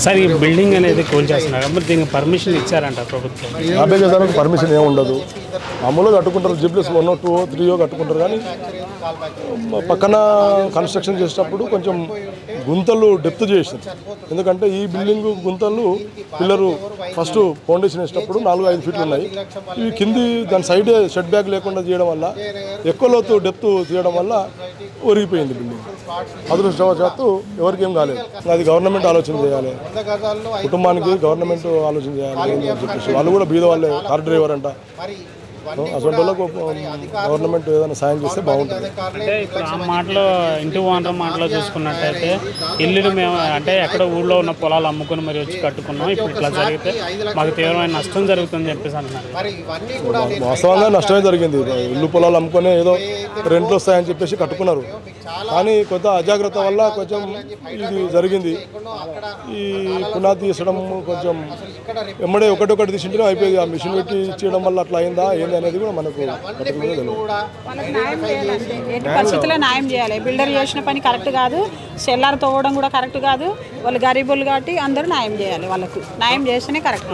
Sir ఈ building అనేది cool చేస్తున్నారు మరి దీనికి పర్మిషన్ ఇచ్చారంట ప్రభుత్వం? యాభై గజాలకు పర్మిషన్ ఏమి ఉండదు. మామూలుగా కట్టుకుంటారు, జిప్లెస్ 1, 2, 3 కట్టుకుంటారు. కానీ పక్కన కన్స్ట్రక్షన్ చేసేటప్పుడు కొంచెం గుంతలు డెప్త్ చేసారు. ఎందుకంటే ఈ బిల్డింగ్ గుంతలు పిల్లరు ఫస్ట్ ఫౌండేషన్ వేసేటప్పుడు 4-5 ఫీట్లు ఉన్నాయి. ఇవి కింది దాని సైడ్ షెడ్ బ్యాగ్ లేకుండా చేయడం వల్ల ఎక్కువ లోతు డెప్త్ తీయడం వల్ల ఒరిగిపోయింది బిల్డింగ్. అదృష్టవశాత్తు ఎవరికి ఏం కాలేదు. అది గవర్నమెంట్ ఆలోచన చేయాలి, కుటుంబానికి గవర్నమెంట్ ఆలోచన చేయాలి అని చెప్పేసి. వాళ్ళు కూడా బీద వాళ్ళే, కార్ డ్రైవర్ అంట. అసలు వాళ్ళకు గవర్నమెంట్ ఏదైనా సాయం చేస్తే బాగుంటుంది. అంటే ఇప్పుడు ఆ మాటలో ఇంటి ఓనర్ మాటలో చూసుకున్నట్టయితే ఇల్లులు మేము అంటే ఎక్కడ ఊళ్ళో ఉన్న పొలాలు అమ్ముకుని మరి వచ్చి కట్టుకున్నాం, ఇప్పుడు ఇట్లా జరిగితే మాకు తీవ్రమైన నష్టం జరుగుతుందని చెప్పేసి అంటున్నారు. వాస్తవంగా నష్టమే జరిగింది. ఇల్లు పొలాలు అమ్ముకొని ఏదో రెంట్లు వస్తాయని చెప్పేసి కట్టుకున్నారు. కానీ కొంత అజాగ్రత్త వల్ల కొంచెం ఇది జరిగింది. ఈ పునాది తీసడం కొంచెం ఎమ్మడే ఒకటి తీసింటేనే అయిపోయింది. ఆ మిషన్ పెట్టి చేయడం వల్ల అట్లా అయిందా ఏంది అనేది కూడా మనకు తెలియదు. పరిస్థితుల్లో న్యాయం చేయాలి. బిల్డర్ చేసిన పని కరెక్ట్ కాదు, సెల్లార్ తవ్వడం కూడా కరెక్ట్ కాదు. వాళ్ళు గరీబులు కాబట్టి అందరూ న్యాయం చేయాలి. వాళ్ళకు న్యాయం చేస్తేనే కరెక్ట్.